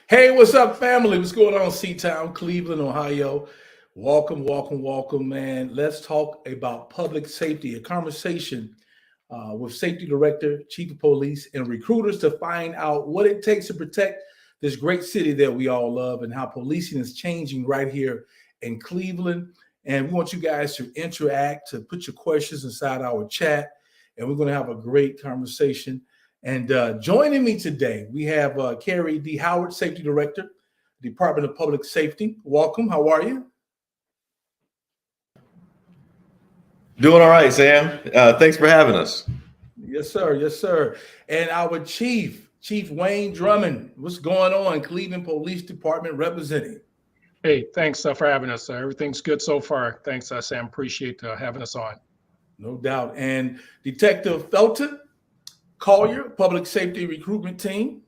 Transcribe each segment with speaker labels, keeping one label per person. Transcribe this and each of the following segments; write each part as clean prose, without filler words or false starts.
Speaker 1: Hey, what's up, family? What's going on, C-Town, Cleveland, Ohio? Welcome, welcome, welcome, man. Let's talk about public safety, a conversation with Safety Director, Chief of Police, and recruiters to find out what it takes to protect this great city that we all love and how policing is changing right here in Cleveland. And we want you guys to interact, to put your questions inside our chat, and we're going to have a great conversation. And joining me today, we have Carrie D. Howard, Safety Director, Department of Public Safety. Welcome. How are you?
Speaker 2: Doing all right, Sam. Thanks for having us.
Speaker 1: Yes, sir. Yes, sir. And our Chief Wayne Drummond. What's going on? Cleveland Police Department representing.
Speaker 3: Hey, thanks for having us. Everything's good so far. Thanks, Sam. Appreciate having us on.
Speaker 1: No doubt. And Detective Felton Collier, Public Safety Recruitment Team.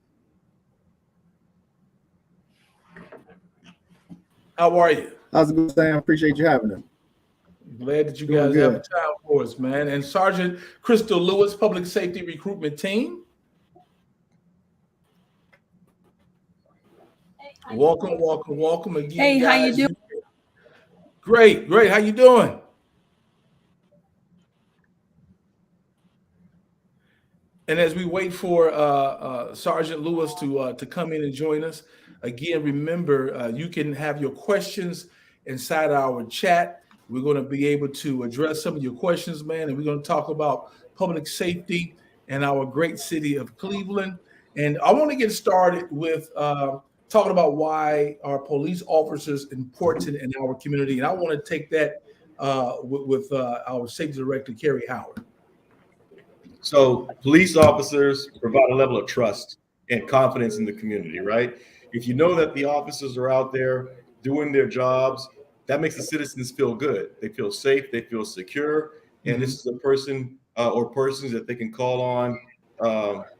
Speaker 1: How are you?
Speaker 4: How's it going, Sam? Appreciate you having us.
Speaker 1: Glad that you guys have time for us, man. And Sergeant Crystal Lewis, Public Safety Recruitment Team. Welcome, welcome, welcome again.
Speaker 5: Hey,
Speaker 1: guys.
Speaker 5: how you doing?
Speaker 1: Great, great. How you doing? And as we wait for Sergeant Lewis to come in and join us, again, remember, you can have your questions inside our chat. We're going to be able to address some of your questions, man, and we're going to talk about public safety and our great city of Cleveland. And I want to get started with talking about why are police officers important in our community. And I want to take that with our Safety Director, Carrie Howard.
Speaker 2: So police officers provide a level of trust and confidence in the community, right? If you know that the officers are out there doing their jobs, that makes the citizens feel good. They feel safe, they feel secure, and this is a person or persons that they can call on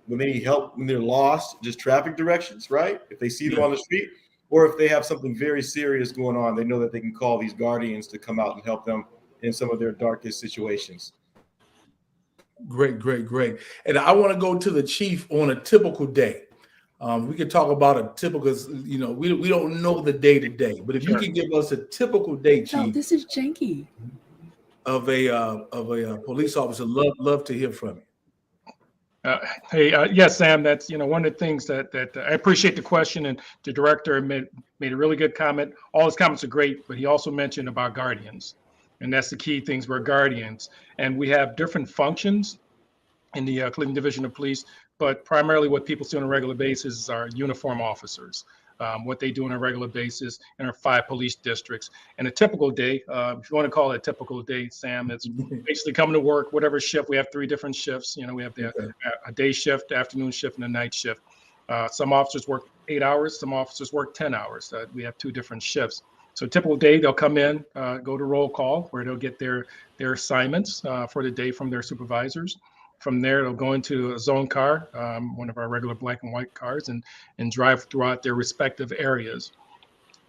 Speaker 2: when they need help, when they're lost, just traffic directions, right? If they see them on the street, or if they have something very serious going on, they know that they can call these guardians to come out and help them in some of their darkest situations.
Speaker 1: Great, great, great. And I want to go to the chief on a typical day. We could talk about a typical, we don't know the day to day, but if you can give us a typical day, chief.
Speaker 5: Oh, this is Janky.
Speaker 1: Of a police officer, love to hear from you.
Speaker 3: Yes, Sam. That's one of the things that I appreciate the question, and the director made a really good comment. All his comments are great, but he also mentioned about guardians. And that's the key things. We're guardians, and we have different functions in the Cleveland Division of Police, but primarily what people see on a regular basis is our uniform officers, what they do on a regular basis in our 5 police districts. And a typical day, if you want to call it a typical day, Sam, it's basically coming to work, whatever shift. We have 3 different shifts. We have a day shift, afternoon shift, and a night shift. Some officers work 8 hours, some officers work 10 hours. We have 2 different shifts. So typical day, they'll come in, go to roll call, where they'll get their assignments for the day from their supervisors. From there, they'll go into a zone car, one of our regular black and white cars, and drive throughout their respective areas.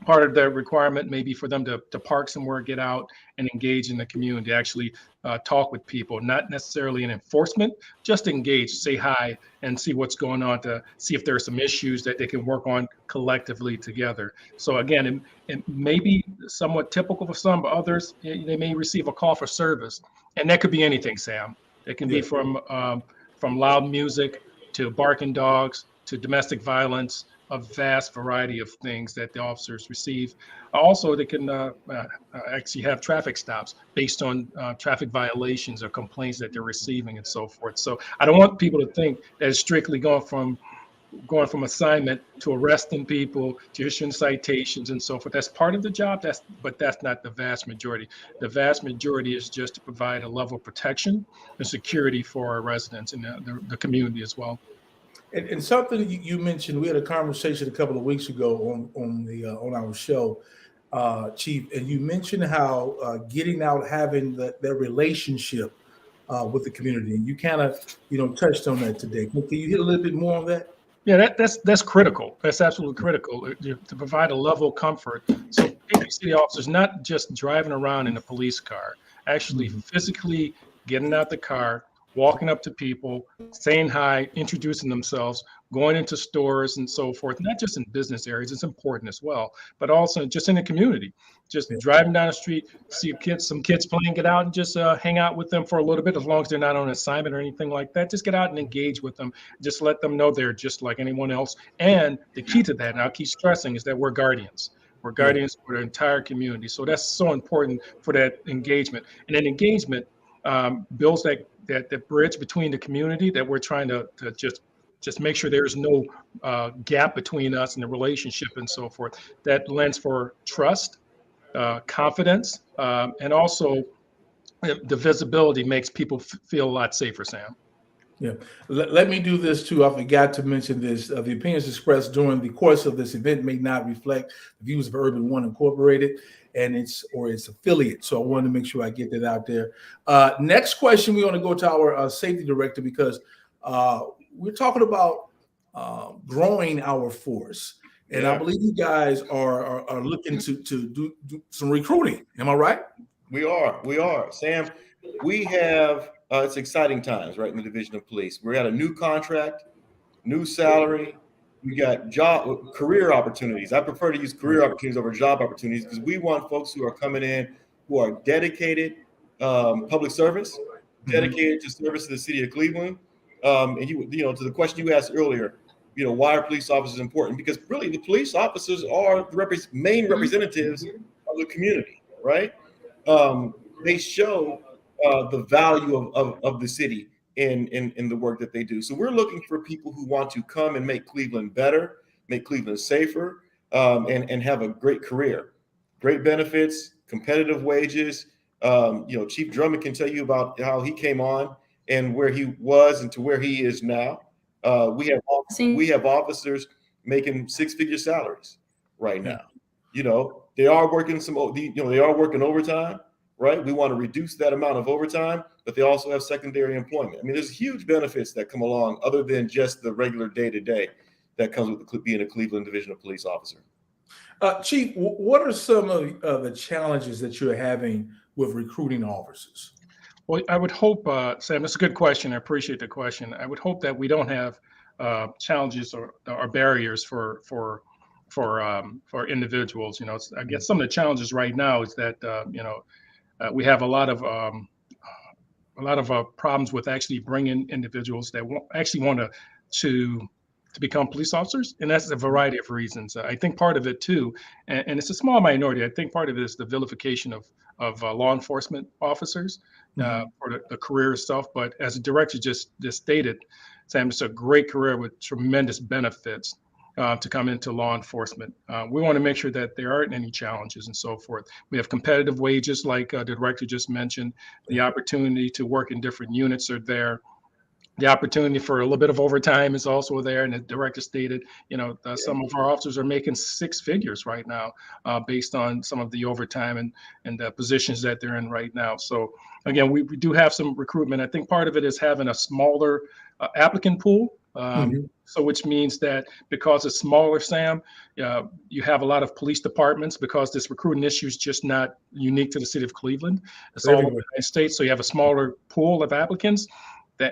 Speaker 3: Part of the requirement may be for them to park somewhere, get out, and engage in the community, actually talk with people, not necessarily an enforcement, just engage, say hi, and see what's going on, to see if there are some issues that they can work on collectively together. So again, it may be somewhat typical for some, but others, they may receive a call for service. And that could be anything, Sam. It can be from loud music to barking dogs to domestic violence, a vast variety of things that the officers receive. Also, they can actually have traffic stops based on traffic violations or complaints that they're receiving and so forth. So I don't want people to think that it's strictly going from assignment to arresting people to issuing citations and so forth. That's part of the job, but that's not the vast majority. The vast majority is just to provide a level of protection and security for our residents and the community as well.
Speaker 1: And something you mentioned, we had a conversation a couple of weeks ago on our show, Chief, and you mentioned how getting out, having that relationship with the community, and you kind of touched on that today. Can you hit a little bit more on that?
Speaker 3: Yeah, that's critical. That's absolutely critical to provide a level of comfort. So city officers not just driving around in a police car, actually physically getting out the car, walking up to people, saying hi, introducing themselves, going into stores and so forth, not just in business areas, it's important as well, but also just in the community. Just driving down the street, see some kids playing, get out and just hang out with them for a little bit, as long as they're not on assignment or anything like that. Just get out and engage with them. Just let them know they're just like anyone else. And the key to that, and I'll keep stressing, is that we're guardians. We're guardians for the entire community. So that's so important for that engagement. And then engagement builds that bridge between the community that we're trying to just make sure there's no gap between us and the relationship and so forth. That lends for trust, confidence, and also the visibility makes people feel a lot safer, Sam.
Speaker 1: Yeah. Let me do this too. I forgot to mention this. The opinions expressed during the course of this event may not reflect the views of Urban One Incorporated and its affiliate. So I wanted to make sure I get that out there. Next question, we want to go to our safety director, because we're talking about growing our force. And I believe you guys are looking to do some recruiting. Am I right?
Speaker 2: We are. Sam, we have, it's exciting times, right, in the Division of Police. We're at a new contract, new salary. We got career opportunities. I prefer to use career opportunities over job opportunities, because we want folks who are coming in who are dedicated public servants, dedicated to service to the city of Cleveland. And you know, to the question you asked earlier, you know, why are police officers important? Because really, the police officers are the main representatives of the community, right? They show the value of the city in the work that they do. So we're looking for people who want to come and make Cleveland better, make Cleveland safer, and have a great career, great benefits, competitive wages. You know, Chief Drummond can tell you about how he came on and where he was and to where he is now. We have officers making six-figure salaries right now. You know, they are working they are working overtime, right? We want to reduce that amount of overtime, but they also have secondary employment. I mean, there's huge benefits that come along other than just the regular day-to-day that comes with being a Cleveland Division of Police officer.
Speaker 1: Chief, what are some of the challenges that you're having with recruiting officers?
Speaker 3: Well, I would hope, Sam, that's a good question. I appreciate the question. I would hope that we don't have challenges or barriers for individuals. You know, I guess some of the challenges right now is that we have a lot of problems with actually bringing individuals that want to become police officers, and that's a variety of reasons. I think part of it too, and it's a small minority. I think part of it is the vilification of law enforcement officers for the career itself. But as the director just stated, Sam, it's a great career with tremendous benefits to come into law enforcement. We want to make sure that there aren't any challenges and so forth. We have competitive wages, like the director just mentioned. The opportunity to work in different units are there. The opportunity for a little bit of overtime is also there. And the director stated, some of our officers are making six figures right now based on some of the overtime and the positions that they're in right now. So again, we do have some recruitment. I think part of it is having a smaller applicant pool. So which means that because it's smaller, Sam, you have a lot of police departments, because this recruiting issue is just not unique to the city of Cleveland. It's all over the United States. So you have a smaller pool of applicants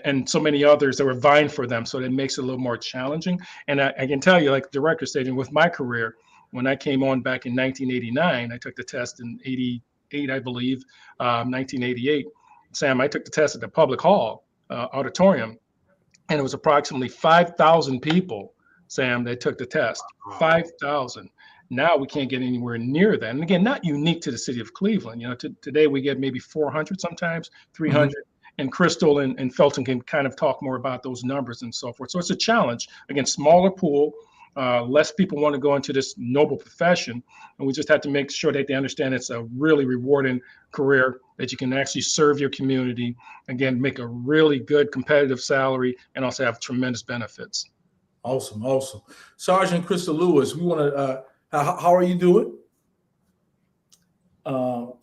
Speaker 3: and so many others that were vying for them. So that makes it a little more challenging. And I can tell you, like the director stated, with my career, when I came on back in 1989, I took the test in 88, I believe, 1988. Sam, I took the test at the Public Hall auditorium, and it was approximately 5,000 people, Sam, that took the test. 5,000. Now we can't get anywhere near that. And again, not unique to the city of Cleveland. Today we get maybe 400, sometimes 300. And Crystal and Felton can kind of talk more about those numbers and so forth. So it's a challenge. Again, smaller pool, less people want to go into this noble profession. And we just have to make sure that they understand it's a really rewarding career, that you can actually serve your community, again, make a really good competitive salary, and also have tremendous benefits.
Speaker 1: Awesome. Sergeant Crystal Lewis, we want to, how are you doing?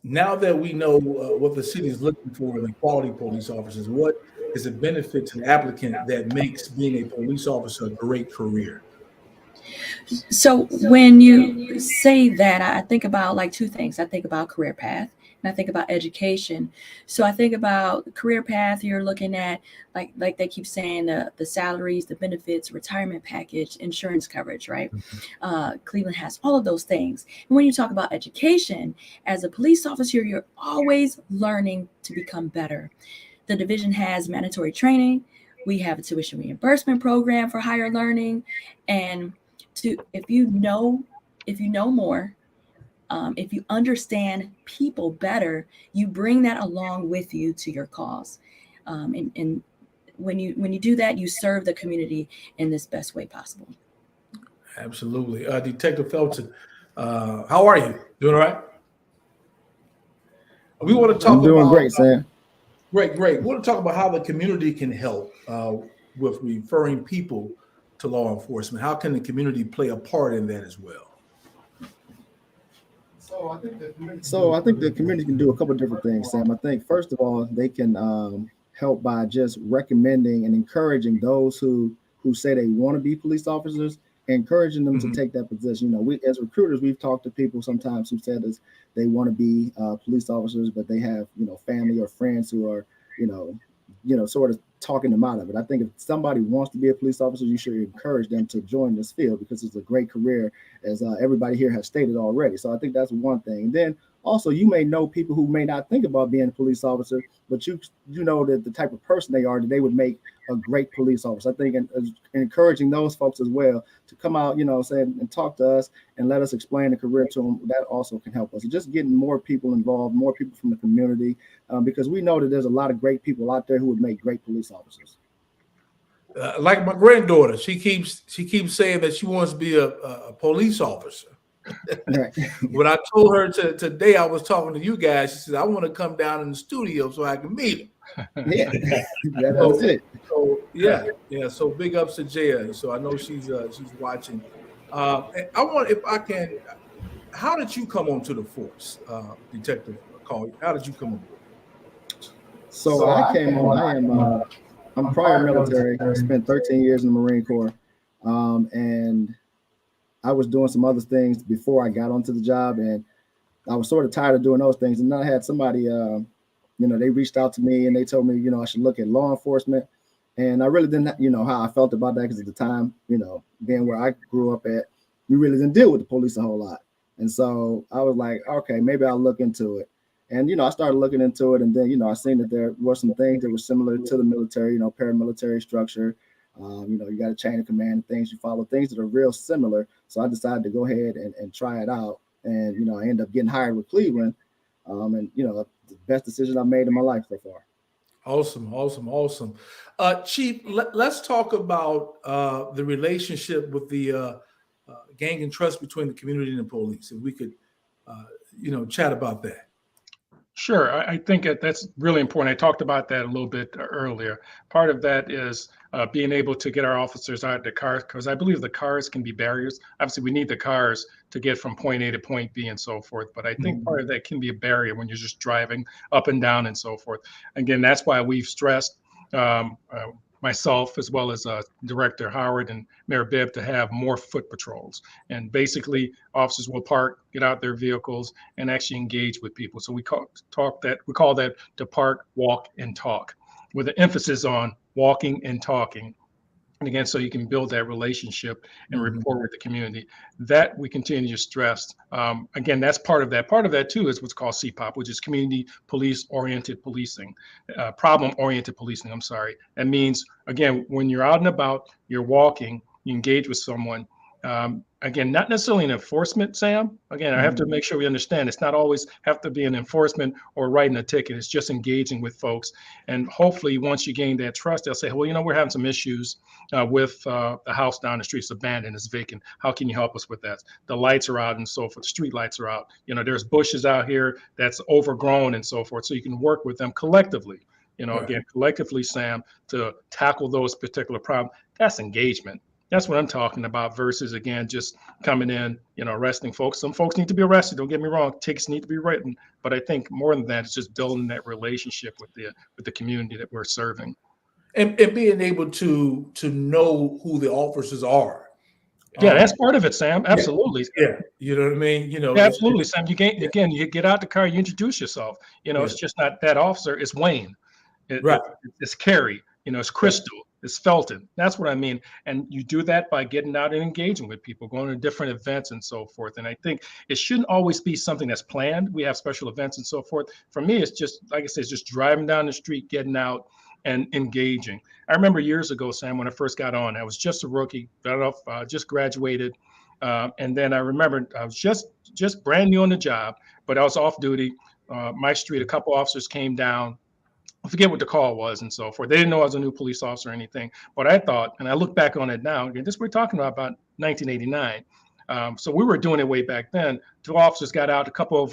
Speaker 1: Now that we know what the city is looking for in quality police officers, what is a benefit to the applicant that makes being a police officer a great career?
Speaker 5: So when you say that, I think about like two things. I think about career path, and and I think about education. So I think about career path. You're looking at, like they keep saying, the salaries, the benefits, retirement package, insurance coverage, right? Cleveland has all of those things. And when you talk about education, as a police officer, you're always learning to become better. The division has mandatory training. We have a tuition reimbursement program for higher learning. And if you know more, if you understand people better, you bring that along with you to your cause. And when you do that, you serve the community in this best way possible.
Speaker 1: Absolutely. Detective Felton, how are you? Doing all right? We want to talk
Speaker 4: I'm doing
Speaker 1: about,
Speaker 4: great, Sam.
Speaker 1: Great. We want to talk about how the community can help with referring people to law enforcement. How can the community play a part in that as well?
Speaker 4: So I think the community can do a couple of different things, Sam. I think first of all, they can help by just recommending and encouraging those who say they want to be police officers, encouraging them to take that position. You know, we as recruiters, we've talked to people sometimes who said they want to be police officers, but they have, you know, family or friends who are, sort of talking them out of it. I think if somebody wants to be a police officer, you should encourage them to join this field because it's a great career, as everybody here has stated already. So I think that's one thing. And then also, you may know people who may not think about being a police officer, but you know that the type of person they are, that they would make a great police officer. I think encouraging those folks as well to come out, and talk to us and let us explain the career to them, that also can help us. And just getting more people involved, more people from the community, because we know that there's a lot of great people out there who would make great police officers.
Speaker 1: Like my granddaughter, she keeps saying that she wants to be a police officer.
Speaker 4: Right.
Speaker 1: When I told her today I was talking to you guys, she said, I want to come down in the studio so I can meet him.
Speaker 4: Yeah, that's it.
Speaker 1: So yeah. So big ups to Jaya. So I know she's watching. I want, if I can, how did you come onto the force, Detective Call? How did you come on board?
Speaker 4: So I came on. I'm prior military. I spent 13 years in the Marine Corps, and I was doing some other things before I got onto the job, and I was sort of tired of doing those things. And then I had somebody, they reached out to me and they told me, I should look at law enforcement. And I really didn't, how I felt about that, because at the time, being where I grew up at, we really didn't deal with the police a whole lot. And so I was like, okay, maybe I'll look into it. And, I started looking into it, and then, I seen that there were some things that were similar to the military, paramilitary structure. You got a chain of command and things you follow, things that are real similar. So I decided to go ahead and try it out. And, I ended up getting hired with Cleveland. The best decision I've made in my life so far.
Speaker 1: Awesome. Chief, let's talk about the relationship with the gang and trust between the community and the police. If we could, chat about that.
Speaker 3: Sure. I think that's really important. I talked about that a little bit earlier. Part of that is being able to get our officers out of the cars, because I believe the cars can be barriers. Obviously, we need the cars to get from point A to point B and so forth. But I think part of that can be a barrier when you're just driving up and down and so forth. Again, that's why we've stressed myself, as well as Director Howard and Mayor Bibb, to have more foot patrols. And basically, officers will park, get out their vehicles, and actually engage with people. So we call that to park, walk, and talk, with an emphasis on walking and talking. And again, so you can build that relationship and rapport with the community. That we continue to stress. Again, that's part of that. Part of that too is what's called CPOP, which is community police-oriented policing, problem-oriented policing. I'm sorry. That means, again, when you're out and about, you're walking, you engage with someone. Again, not necessarily an enforcement, Sam. Again, I have to make sure we understand it's not always have to be an enforcement or writing a ticket. It's just engaging with folks. And hopefully, once you gain that trust, they'll say, well, we're having some issues with the house down the street. It's abandoned, it's vacant. How can you help us with that? The lights are out and so forth. The street lights are out. There's bushes out here that's overgrown and so forth. So you can work with them collectively. Again, collectively, Sam, to tackle those particular problems. That's engagement. That's what I'm talking about, versus, again, just coming in, arresting folks. Some folks need to be arrested. Don't get me wrong. Tickets need to be written. But I think more than that, it's just building that relationship with the community that we're serving.
Speaker 1: And being able to know who the officers are
Speaker 3: Yeah, that's part of it, Sam. Absolutely.
Speaker 1: Yeah, you know what I mean. You know,
Speaker 3: Yeah, absolutely, Sam. You get
Speaker 1: Yeah.
Speaker 3: again, you get out the car, you introduce yourself. You know,
Speaker 1: Yeah.
Speaker 3: it's just not that officer. It's Wayne.
Speaker 1: Right.
Speaker 3: It's Carrie. You know, it's Crystal. It's Felton. That's what I mean. And you do that by getting out and engaging with people, going to different events and so forth. And I think it shouldn't always be something that's planned. We have special events and so forth. For me, it's just like I said, it's just driving down the street, getting out and engaging. I remember years ago, Sam, when I first got on, I was just a rookie, got off, just graduated. And then I remember I was just brand new on the job, but I was off duty. My street, a couple officers came down. I forget what the call was and so forth. They didn't know I was a new police officer or anything, but I thought, and I look back on it now, and this we're talking about 1989. So we were doing it way back then. Two officers got out. A couple of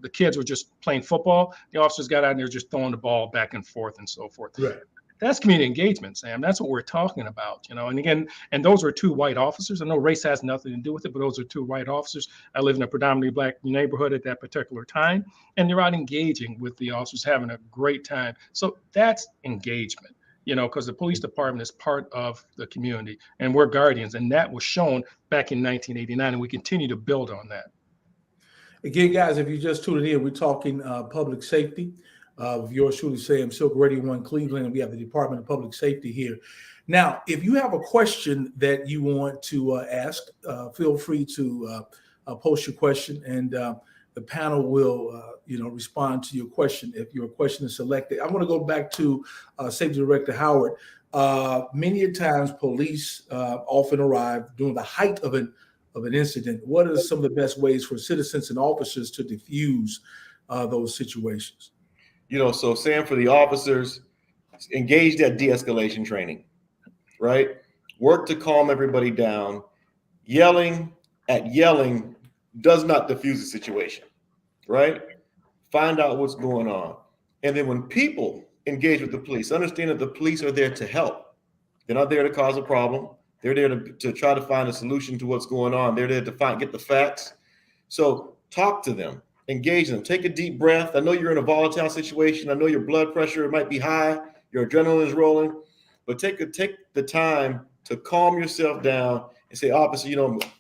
Speaker 3: the kids were just playing football. The officers got out and they were just throwing the ball back and forth and so forth.
Speaker 1: Right.
Speaker 3: That's community engagement, Sam. That's what we're talking about, you know. And again, and those were two white officers. I know race has nothing to do with it, but those are two white officers. I lived in a predominantly black neighborhood at that particular time, and they're out engaging with the officers, having a great time. So that's engagement, you know, because the police department is part of the community, and we're guardians, and that was shown back in 1989, and we continue to build on that.
Speaker 1: Again, guys, if you just tuned in, we're talking public safety. Of yours truly, Sam Silk, Radio 1 Cleveland, and we have the Department of Public Safety here. Now, if you have a question that you want to ask, feel free to post your question, and the panel will, respond to your question if your question is selected. I want to go back to Safety Director Howard. Many times, police often arrive during the height of an incident. What are some of the best ways for citizens and officers to diffuse those situations?
Speaker 2: You know, so Sam, for the officers, engage that de-escalation training, right? Work to calm everybody down. Yelling does not diffuse the situation, right? Find out what's going on. And then when people engage with the police, understand that the police are there to help. They're not there to cause a problem. They're there to try to find a solution to what's going on. They're there to get the facts. So talk to them. Engage them. Take a deep breath. I know you're in a volatile situation. I know your blood pressure might be high. Your adrenaline is rolling, but take the time to calm yourself down and say, officer,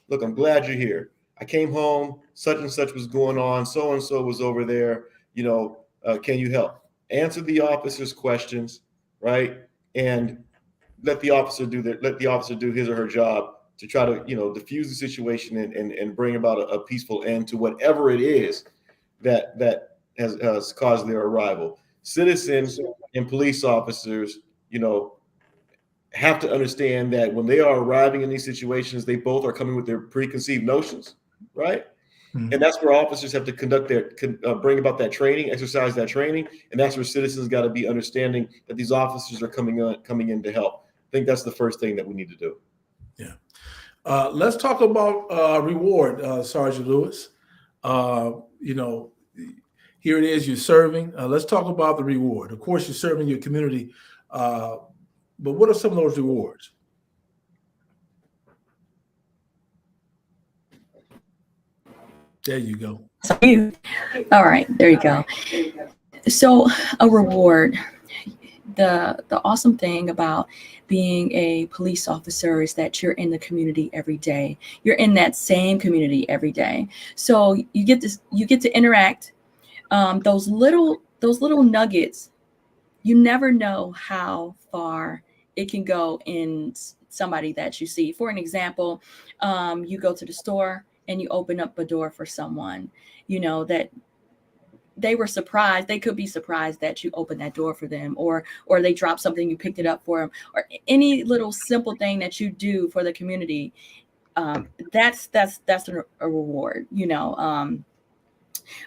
Speaker 2: look, I'm glad you're here. I came home. Such and such was going on. So and so was over there. Can you help? Answer the officer's questions, right? And let the officer do his or her job to try to diffuse the situation and bring about a peaceful end to whatever it is that has caused their arrival. Citizens and police officers, have to understand that when they are arriving in these situations, they both are coming with their preconceived notions, right? Mm-hmm. And that's where officers have to bring about that training, exercise that training, and that's where citizens got to be understanding that these officers are coming in to help. I think that's the first thing that we need to do.
Speaker 1: Yeah. Let's talk about reward, Sergeant Lewis. Here it is, you're serving. Let's talk about the reward. Of course, you're serving your community, but what are some of those rewards? There you go.
Speaker 5: All right, there you go. So a reward. The awesome thing about being a police officer is that you're in the community every day. You're in that same community every day. So you get to interact. Those little nuggets, you never know how far it can go in somebody that you see. For an example, you go to the store and you open up a door for someone, that they were surprised. They could be surprised that you opened that door for them, or they dropped something, you picked it up for them, or any little simple thing that you do for the community. That's a reward,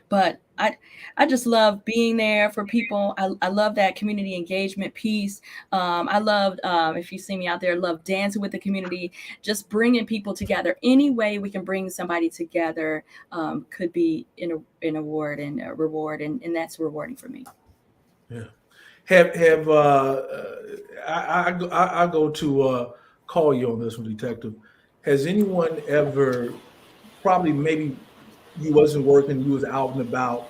Speaker 5: But I just love being there for people. I love that community engagement piece. I loved, if you see me out there, love dancing with the community, just bringing people together. Any way we can bring somebody together could be an award and a reward, and that's rewarding for me.
Speaker 1: Yeah. I go to call you on this one, Detective. Has anyone ever, probably maybe you wasn't working, you was out and about,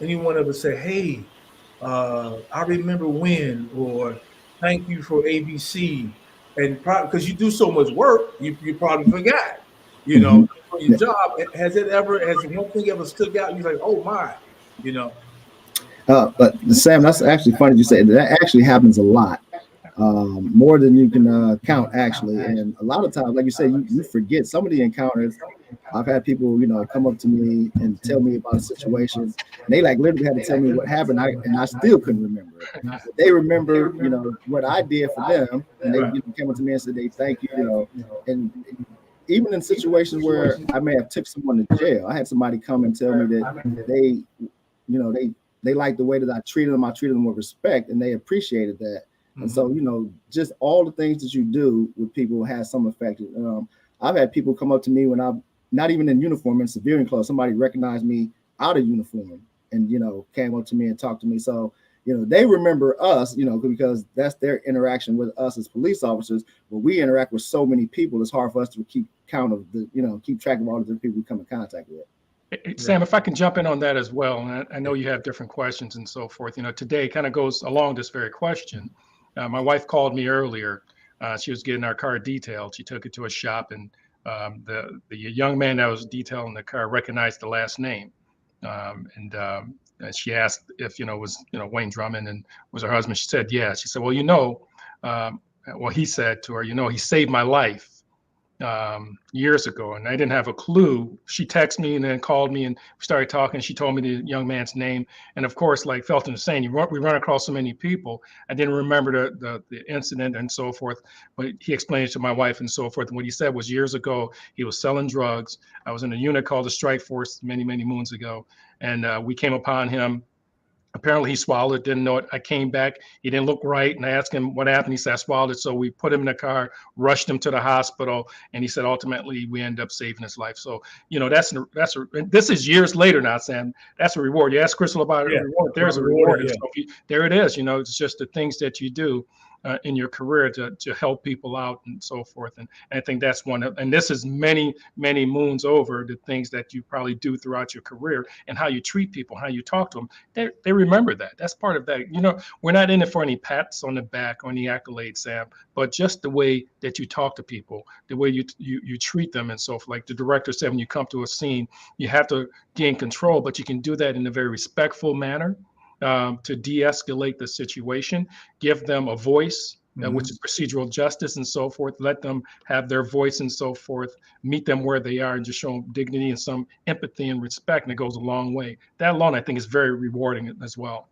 Speaker 1: anyone ever say, hey, I remember when, or thank you for ABC, and probably because you do so much work, you probably forgot, you know, for your job. Has one thing ever stuck out? You're like, oh my, you know.
Speaker 4: But Sam, that's actually funny you say that. Actually happens a lot, more than you can count actually. And a lot of times, like you say, you forget some of the encounters. I've had people, come up to me and tell me about a situation. And they like literally had to tell me what happened, and I still couldn't remember it. But they remember, what I did for them, and they came up to me and said they thank you, and even in situations where I may have took someone to jail, I had somebody come and tell me that they liked the way that I treated them. I treated them with respect, and they appreciated that. And so, just all the things that you do with people has some effect. I've had people come up to me when I'm not even in uniform, in civilian clothes. Somebody recognized me out of uniform and, came up to me and talked to me. So, they remember us, because that's their interaction with us as police officers. But we interact with so many people, it's hard for us to keep count of keep track of all the different people we come in contact with.
Speaker 3: Sam, if I can jump in on that as well, and I know you have different questions and so forth. Today kind of goes along this very question. My wife called me earlier. She was getting our car detailed. She took it to a shop, and the young man that was detailing the car recognized the last name, and she asked if was Wayne Drummond and was her husband. She said yes. She said, well, he said to her, he saved my life years ago, and I didn't have a clue. She texted me and then called me, and we started talking. She told me the young man's name, and of course, like Felton was saying, we run across so many people. I didn't remember the incident and so forth, but he explained it to my wife and so forth. And what he said was years ago, he was selling drugs. I was in a unit called the Strike Force many moons ago, and we came upon him. Apparently he swallowed, didn't know it. I came back, he didn't look right, and I asked him what happened. He said, I swallowed it. So we put him in a car, rushed him to the hospital, and he said ultimately we ended up saving his life. So, this is years later now, Sam. That's a reward. You asked Crystal about a reward. There's a reward.
Speaker 1: Yeah.
Speaker 3: So there it is. It's just the things that you do in your career to help people out and so forth. And I think that's and this is many moons over the things that you probably do throughout your career and how you treat people, how you talk to them. They remember that. That's part of that. We're not in it for any pats on the back or any accolades, Sam, but just the way that you talk to people, the way you treat them and so forth. Like the director said, when you come to a scene, you have to gain control, but you can do that in a very respectful manner. To de-escalate the situation, give them a voice, which is procedural justice and so forth. Let them have their voice and so forth. Meet them where they are and just show them dignity and some empathy and respect, and it goes a long way. That alone, I think, is very rewarding as well.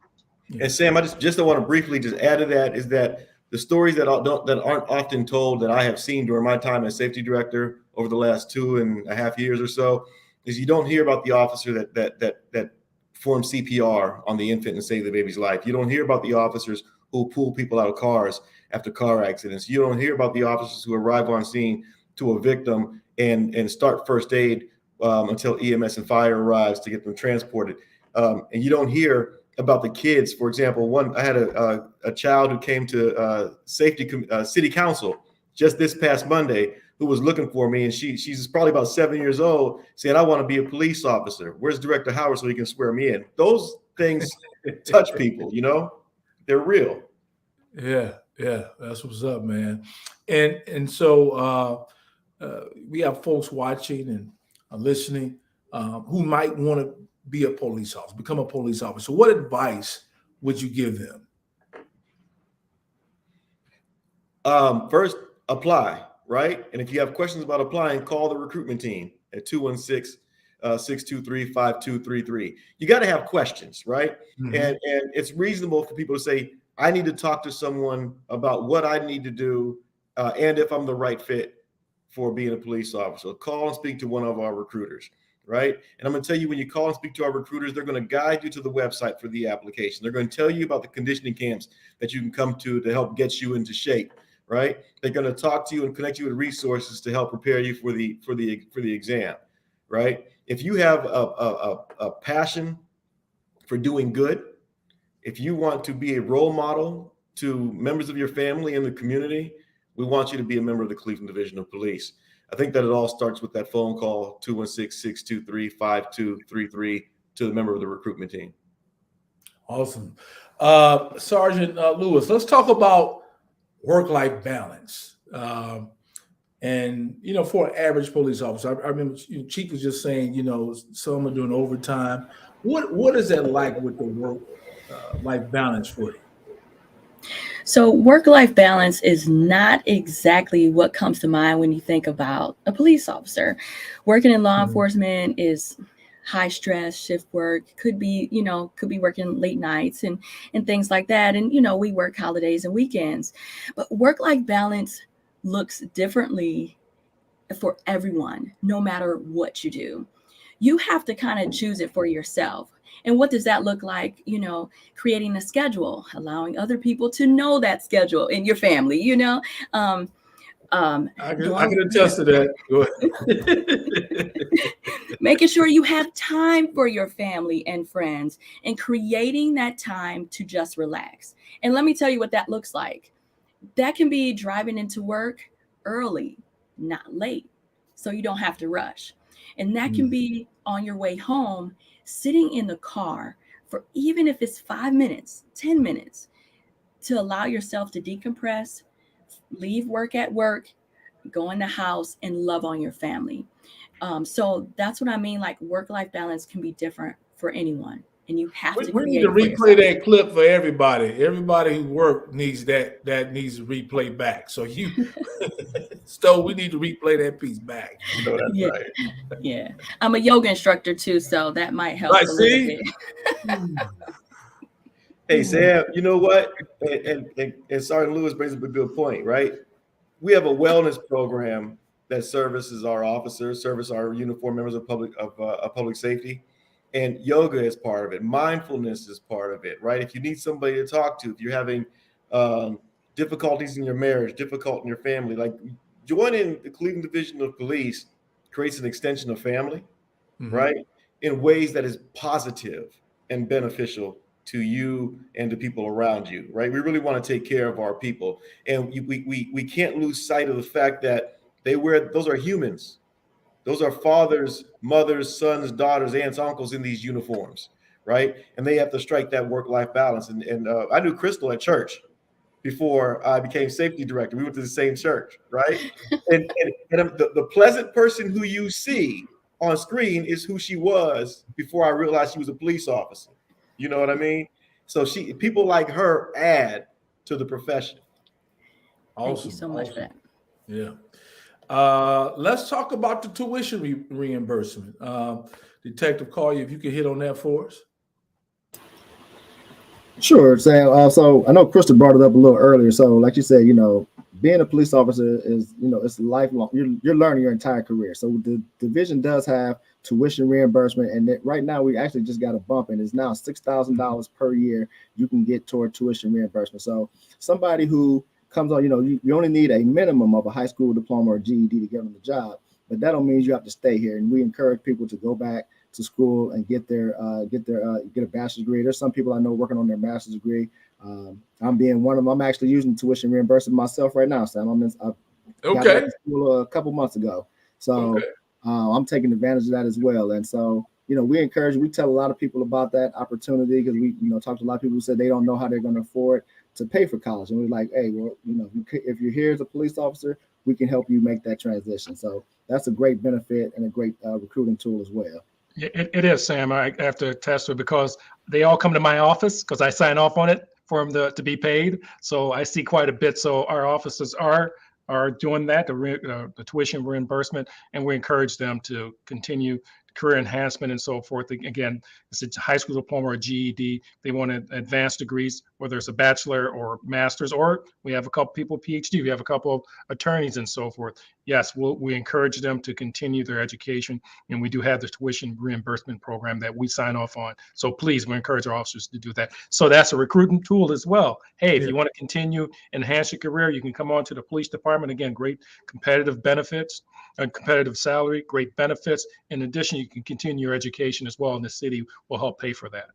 Speaker 2: And Sam, I just want to briefly just add to that is that the stories that aren't often told that I have seen during my time as safety director over the last 2.5 years or so is you don't hear about the officer that perform CPR on the infant and save the baby's life. You don't hear about the officers who pull people out of cars after car accidents. You don't hear about the officers who arrive on scene to a victim and start first aid until EMS and fire arrives to get them transported. And you don't hear about the kids. For example, I had a child who came to city council just this past Monday who was looking for me, and she's probably about 7 years old, saying, I want to be a police officer. Where's Director Howard so he can swear me in? Those things touch people, they're real.
Speaker 1: Yeah, that's what's up, man. And so we have folks watching and listening who might want to be a police officer, become a police officer. So what advice would you give them?
Speaker 2: First, apply. Right. And if you have questions about applying, call the recruitment team at 216-623-5233. You got to have questions. Right. And it's reasonable for people to say, I need to talk to someone about what I need to do and if I'm the right fit for being a police officer. Call and speak to one of our recruiters. Right. And I'm going to tell you, when you call and speak to our recruiters, they're going to guide you to the website for the application. They're going to tell you about the conditioning camps that you can come to help get you into shape. Right, they're going to talk to you and connect you with resources to help prepare you for the exam. Right, if you have a passion for doing good, if you want to be a role model to members of your family and the community, we want you to be a member of the Cleveland Division of Police. I think that it all starts with that phone call, 216-623-5233, to the member of the recruitment team.
Speaker 1: Awesome. Sergeant Lewis, let's talk about work-life balance. And for an average police officer, I remember Chief was just saying, some are doing overtime. What is that like with the work life balance for you?
Speaker 5: So work-life balance is not exactly what comes to mind when you think about a police officer. Working in law enforcement is high stress shift work, could be working late nights and things like that. And, we work holidays and weekends, but work-life balance looks differently for everyone, no matter what you do. You have to kind of choose it for yourself. And what does that look like? Creating a schedule, allowing other people to know that schedule in your family,
Speaker 1: I can attest to that. Go ahead.
Speaker 5: Making sure you have time for your family and friends and creating that time to just relax. And let me tell you what that looks like. That can be driving into work early, not late, so you don't have to rush. And that can be on your way home, sitting in the car for, even if it's 5 minutes, 10 minutes, to allow yourself to decompress, leave work at work, go in the house and love on your family. So that's what I mean. Like work-life balance can be different for anyone, and you have to
Speaker 1: We need
Speaker 5: create
Speaker 1: to
Speaker 5: it for
Speaker 1: replay
Speaker 5: yourself.
Speaker 1: that clip for everybody. Everybody who worked needs that needs to replay back. So Stowe, we need to replay that piece back.
Speaker 2: That's
Speaker 5: Yeah.
Speaker 2: right.
Speaker 5: Yeah. I'm a yoga instructor too, so that might help
Speaker 1: Right,
Speaker 5: a little
Speaker 1: see?
Speaker 5: bit.
Speaker 2: Hey, Sam, you know what? And Sergeant Lewis brings up a good point, right? We have a wellness program that services our officers, service our uniformed members of public safety, and yoga is part of it. Mindfulness is part of it, right? If you need somebody to talk to, if you're having difficulties in your marriage, difficult in your family, like joining the Cleveland Division of Police creates an extension of family, right? In ways that is positive and beneficial to you and to people around you, right? We really want to take care of our people. And we can't lose sight of the fact that those are humans. Those are fathers, mothers, sons, daughters, aunts, uncles in these uniforms, right? And they have to strike that work-life balance. And I knew Crystal at church before I became safety director. We went to the same church, right? and the pleasant person who you see on screen is who she was before I realized she was a police officer. You know what I mean? So people like her add to the profession.
Speaker 1: Awesome.
Speaker 5: Thank you so much for that.
Speaker 1: Yeah. Let's talk about the tuition reimbursement. Detective Collier, if you could hit on that for us.
Speaker 4: Sure, Sam. So I know Krista brought it up a little earlier. So, like you said, being a police officer is, it's lifelong. You're learning your entire career. So the division does have tuition reimbursement, and right now we actually just got a bump, and it's now $6,000 per year you can get toward tuition reimbursement. So somebody who comes on, you only need a minimum of a high school diploma or GED to get on the job, but that don't mean you have to stay here. And we encourage people to go back to school and get a bachelor's degree. There's some people I know working on their master's degree. I'm being one of them. I'm actually using tuition reimbursement myself right now, Sam. I got back to school a couple months ago, so I'm taking advantage of that as well. And so, we tell a lot of people about that opportunity because we, talk to a lot of people who said they don't know how they're going to afford to pay for college. And we're like, hey, well, if you're here as a police officer, we can help you make that transition. So that's a great benefit and a great recruiting tool as well.
Speaker 3: It is, Sam. I have to attest to it because they all come to my office because I sign off on it for them to be paid. So I see quite a bit. So our officers are doing that, the tuition reimbursement, and we encourage them to continue career enhancement and so forth. Again, it's a high school diploma or GED. They want advanced degrees, whether it's a bachelor or master's, or we have a couple people PhD. We have a couple of attorneys and so forth. Yes, we encourage them to continue their education, and we do have the tuition reimbursement program that we sign off on. So please, we encourage our officers to do that. So that's a recruiting tool as well. Hey, if you want to continue, enhance your career, you can come on to the police department. Again, great competitive benefits, a competitive salary, great benefits. In addition, you can continue your education as well, and the city will help pay for that.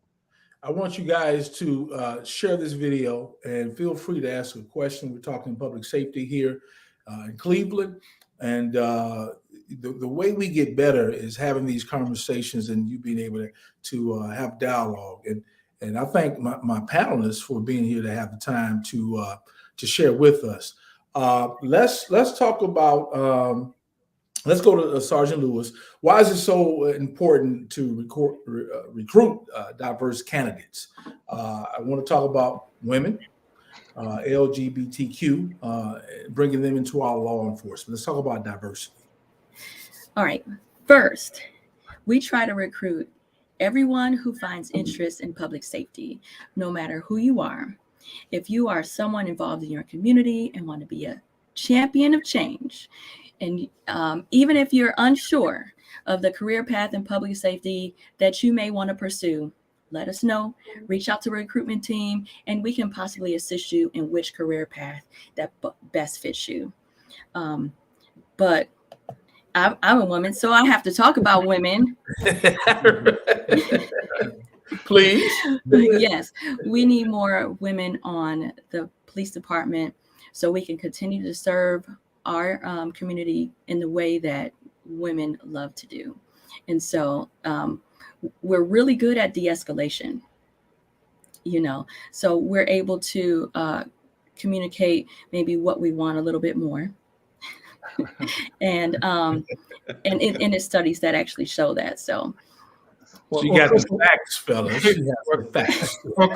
Speaker 1: I want you guys to share this video and feel free to ask a question. We're talking public safety here in Cleveland. And the way we get better is having these conversations and you being able to have dialogue. And I thank my panelists for being here to have the time to share with us. Let's talk about. Let's go to Sergeant Lewis. Why is it so important to recruit diverse candidates? I want to talk about women, LGBTQ, bringing them into our law enforcement. Let's talk about diversity.
Speaker 5: All right. First, we try to recruit everyone who finds interest in public safety, no matter who you are. If you are someone involved in your community and want to be a champion of change, and even if you're unsure of the career path in public safety that you may want to pursue, let us know. Reach out to the recruitment team, and we can possibly assist you in which career path that best fits you. But I'm a woman, so I have to talk about women.
Speaker 1: Please.
Speaker 5: Yes, we need more women on the police department so we can continue to serve our community in the way that women love to do. And so we're really good at de-escalation, so we're able to communicate maybe what we want a little bit more. and it's studies that actually show that. So
Speaker 1: you got the facts, fellas. You got the facts.
Speaker 3: Well,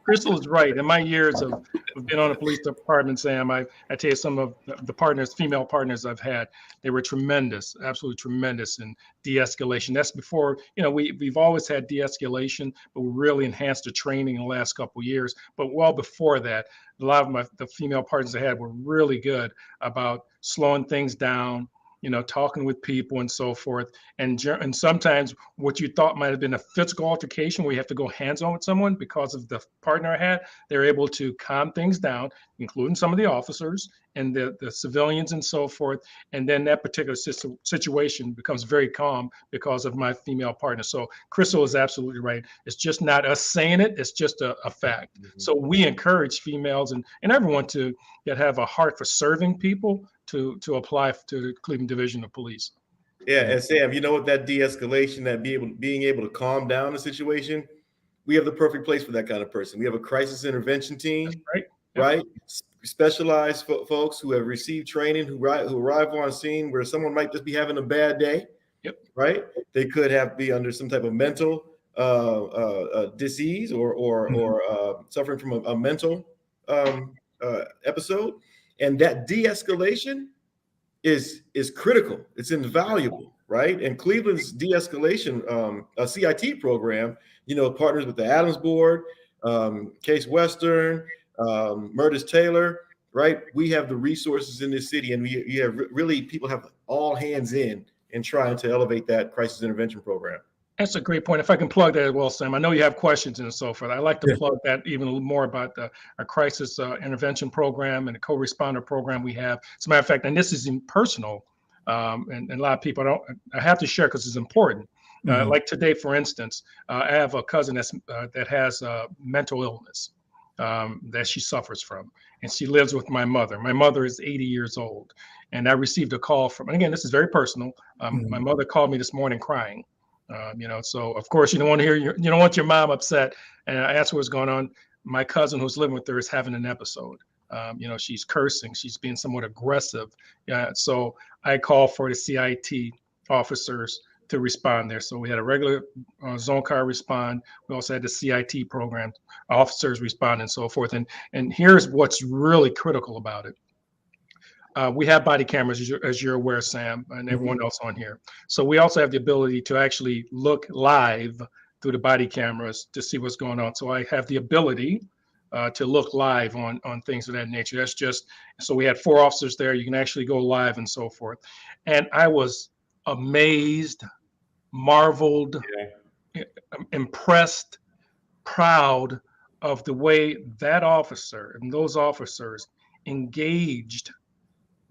Speaker 3: Crystal is right. In my years of being on the police department, Sam, I tell you, some of the partners, female partners I've had, they were tremendous, absolutely tremendous in de-escalation. That's before, we've always had de-escalation, but we really enhanced the training in the last couple of years. But well before that, a lot of the female partners I had were really good about slowing things down, talking with people and so forth. And sometimes what you thought might have been a physical altercation where you have to go hands-on with someone because of the partner I had, they're able to calm things down, including some of the officers and the civilians and so forth. And then that particular situation becomes very calm because of my female partner. So Crystal is absolutely right. It's just not us saying it. It's just a fact. Mm-hmm. So we encourage females and everyone to have a heart for serving people to apply to the Cleveland Division of Police.
Speaker 2: Yeah, and Sam, you know what, that de-escalation, that being able to calm down the situation, we have the perfect place for that kind of person. We have a crisis intervention team, right? Specialized folks who have received training, who arrive on scene where someone might just be having a bad day, right? They could be under some type of mental disease or suffering from a mental episode. And that de-escalation is critical. It's invaluable, right? And Cleveland's de-escalation CIT program, partners with the Adams Board, Case Western, Murtis Taylor, right? We have the resources in this city, and people have all hands in trying to elevate that crisis intervention program.
Speaker 3: That's a great point. If I can plug that as well, Sam, I know you have questions and so forth. I'd like to plug that even more about our crisis intervention program and the co-responder program we have. As a matter of fact, and this is personal, and a lot of people I have to share because it's important. Like today, for instance, I have a cousin that has mental illness that she suffers from, and she lives with my mother. My mother is 80 years old, and I received a call from, and again, this is very personal. My mother called me this morning crying. So of course you don't want your mom upset. And I asked what's going on. My cousin who's living with her is having an episode. She's cursing. She's being somewhat aggressive. So I called for the CIT officers to respond there. So we had a regular zone car respond. We also had the CIT program officers respond and so forth. And here's what's really critical about it. We have body cameras, as you're aware, Sam, and everyone else on here. So we also have the ability to actually look live through the body cameras to see what's going on. So I have the ability to look live on things of that nature. That's just, so we had 4 officers there. You can actually go live and so forth. And I was amazed, marveled, impressed, proud of the way that officer and those officers engaged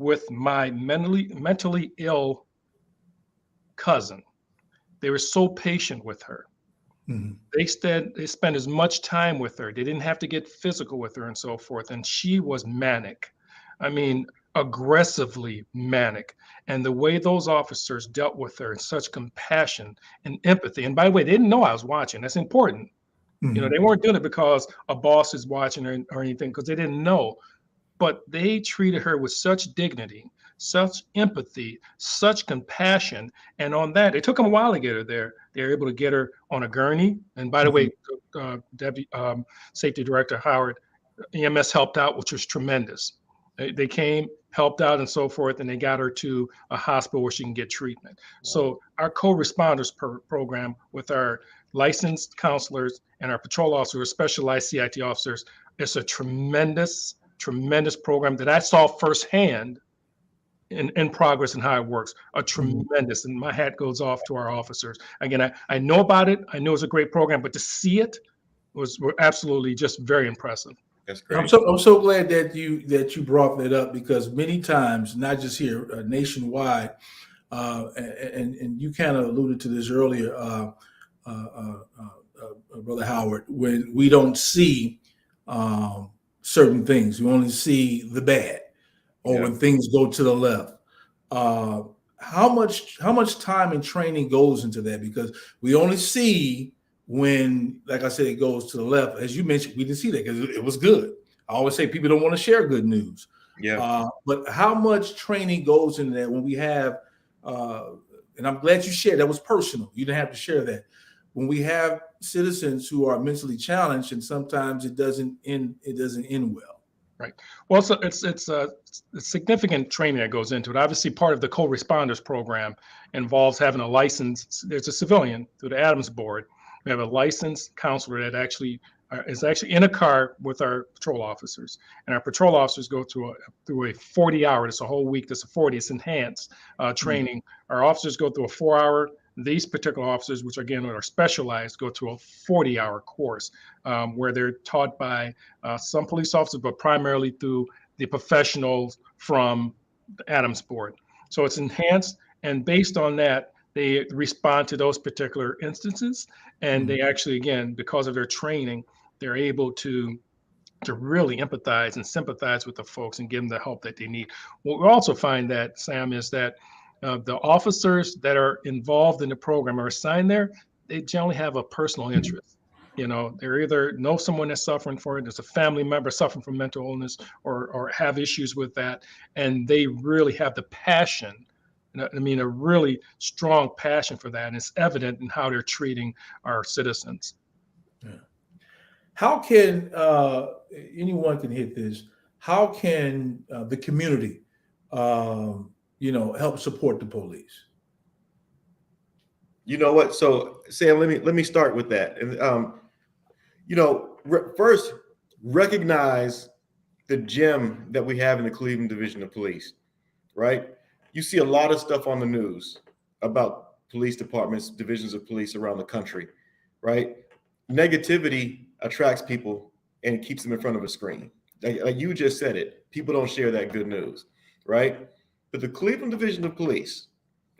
Speaker 3: with my mentally ill cousin. They were so patient with her. They spent as much time with her. They didn't have to get physical with her and so forth. And she was manic. I mean, aggressively manic. And the way those officers dealt with her in such compassion and empathy. And by the way, they didn't know I was watching. That's important. They weren't doing it because a boss is watching or anything, because they didn't know. but they treated her with such dignity, such empathy, such compassion. And on that, it took them a while to get her there. They were able to get her on a gurney. And by the way, Deputy Safety Director Howard, EMS helped out, which was tremendous. They came, helped out, and so forth, and they got her to a hospital where she can get treatment. So our co-responders program with our licensed counselors and our patrol officers, specialized CIT officers, it's a tremendous program that I saw firsthand in progress and how it works. A tremendous, and my hat goes off to our officers. Again, I know about it. I know it's a great program, but to see it was absolutely just very impressive.
Speaker 2: That's great.
Speaker 1: I'm so glad that you brought that up, because many times, not just here, nationwide, and you kind of alluded to this earlier, Brother Howard, when we don't see certain things, we only see the bad, or when things go to the left. How much time and training goes into that? Because we only see when, like I said, it goes to the left. As you mentioned, we didn't see that because it was good. I always say people don't want to share good news.
Speaker 2: Yeah.
Speaker 1: But how much training goes into that when we have, and I'm glad you shared, that was personal. You didn't have to share that. When we have citizens who are mentally challenged, and sometimes it doesn't end well.
Speaker 3: Right. Well, so it's a significant training that goes into it. Obviously, part of the co-responders program involves having a license. There's a civilian through the Adams Board. We have a licensed counselor that actually is actually in a car with our patrol officers, and our patrol officers go through a 40-hour. It's a whole week. That's a 40. It's enhanced training. Our officers go through a 4-hour. These particular officers, which again are specialized, go through a 40-hour course where they're taught by some police officers, but primarily through the professionals from the Adams Board. So it's enhanced, and based on that, they respond to those particular instances, and they actually, again, because of their training, they're able to really empathize and sympathize with the folks and give them the help that they need. What we also find that, Sam, is that the officers that are involved in the program are assigned there, they generally have a personal interest. You know, they're either know someone that's suffering for it, there's a family member suffering from mental illness or have issues with that, and they really have the passion. I mean, a really strong passion for that, and it's evident in how they're treating our citizens.
Speaker 1: Yeah. How can anyone can hit this? How can the community, help support the police?
Speaker 2: You know what? So, Sam, let me start with that. And first, recognize the gem that we have in the Cleveland Division of Police, right? You see a lot of stuff on the news about police departments, divisions of police around the country, right? Negativity attracts people and keeps them in front of a screen. Like you just said it, people don't share that good news, right? But the Cleveland Division of Police,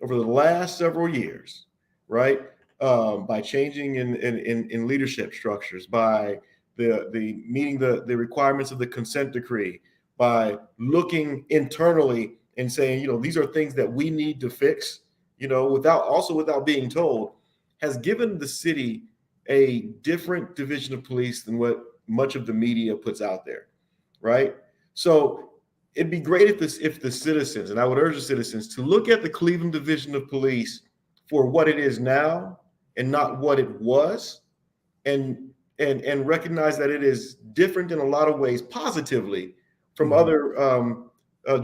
Speaker 2: over the last several years, right, by changing in leadership structures, by the meeting the requirements of the consent decree, by looking internally and saying, these are things that we need to fix, without being told, has given the city a different division of police than what much of the media puts out there, right? So it'd be great if the citizens, and I would urge the citizens to look at the Cleveland Division of Police for what it is now and not what it was, and recognize that it is different in a lot of ways positively from other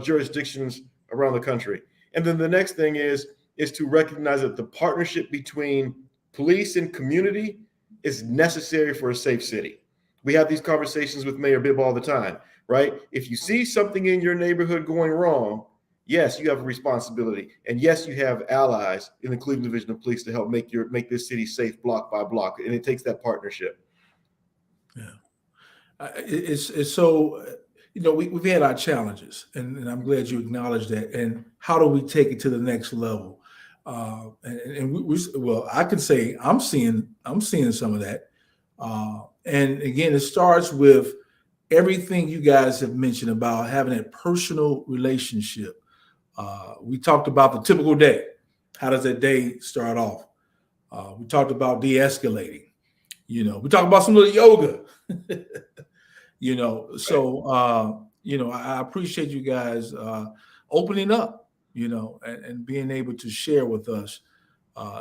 Speaker 2: jurisdictions around the country. And then the next thing is to recognize that the partnership between police and community is necessary for a safe city. We have these conversations with Mayor Bibb all the time, right? If you see something in your neighborhood going wrong, yes, you have a responsibility. And yes, you have allies in the Cleveland Division of Police to help make this city safe block by block. And it takes that partnership.
Speaker 1: Yeah. It's so, we've had our challenges, and I'm glad you acknowledged that. And how do we take it to the next level? I can say I'm seeing some of that. And again, it starts with everything you guys have mentioned about having a personal relationship. We talked about the typical day. How does that day start off? We talked about de-escalating. We talked about some little yoga. I appreciate you guys opening up, and being able to share with us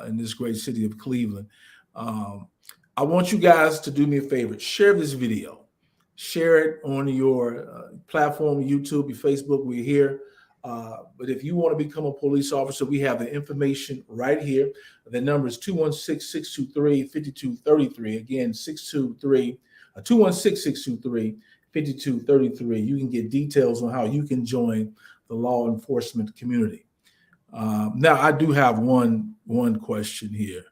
Speaker 1: in this great city of Cleveland. I want you guys to do me a favor. Share this video. Share it on your platform, YouTube, your Facebook. We're here. But if you want to become a police officer, we have the information right here. The number is 216-623-5233. Again, 216-623-5233. You can get details on how you can join the law enforcement community. Now, I do have one question here.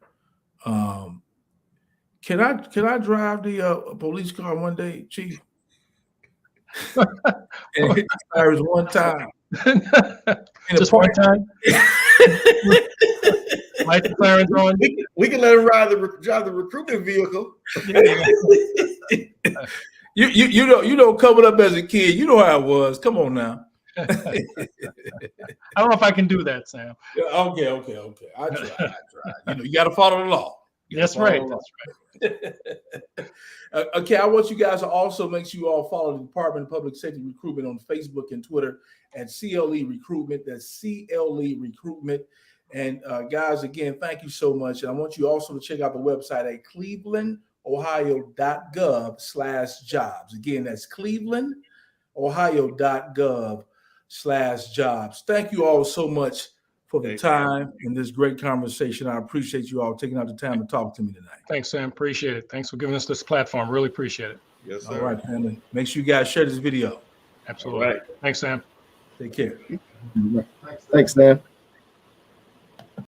Speaker 1: Can I drive the police car one day, Chief? And hit the tires one time.
Speaker 3: Just one time. Light the sirens on.
Speaker 2: We can let him drive the recruitment vehicle.
Speaker 1: You know, coming up as a kid, you know how it was. Come on now.
Speaker 3: I don't know if I can do that, Sam.
Speaker 1: Okay. I try. You got to follow the law.
Speaker 3: That's right.
Speaker 1: Okay, I want you guys to also make sure you all follow the Department of Public Safety Recruitment on Facebook and Twitter at CLE Recruitment. That's CLE Recruitment. And guys, again, thank you so much. And I want you also to check out the website at clevelandohio.gov/jobs. Again, that's clevelandohio.gov/jobs. Thank you all so much for the time in this great conversation. I appreciate you all taking out the time to talk to me tonight.
Speaker 3: Thanks, Sam. Appreciate it. Thanks for giving us this platform. Really appreciate it.
Speaker 2: Yes, sir.
Speaker 1: All right, family. Make sure you guys share this video.
Speaker 3: Absolutely.
Speaker 2: All right.
Speaker 3: Thanks, Sam.
Speaker 1: Take care.
Speaker 4: Thanks, Sam.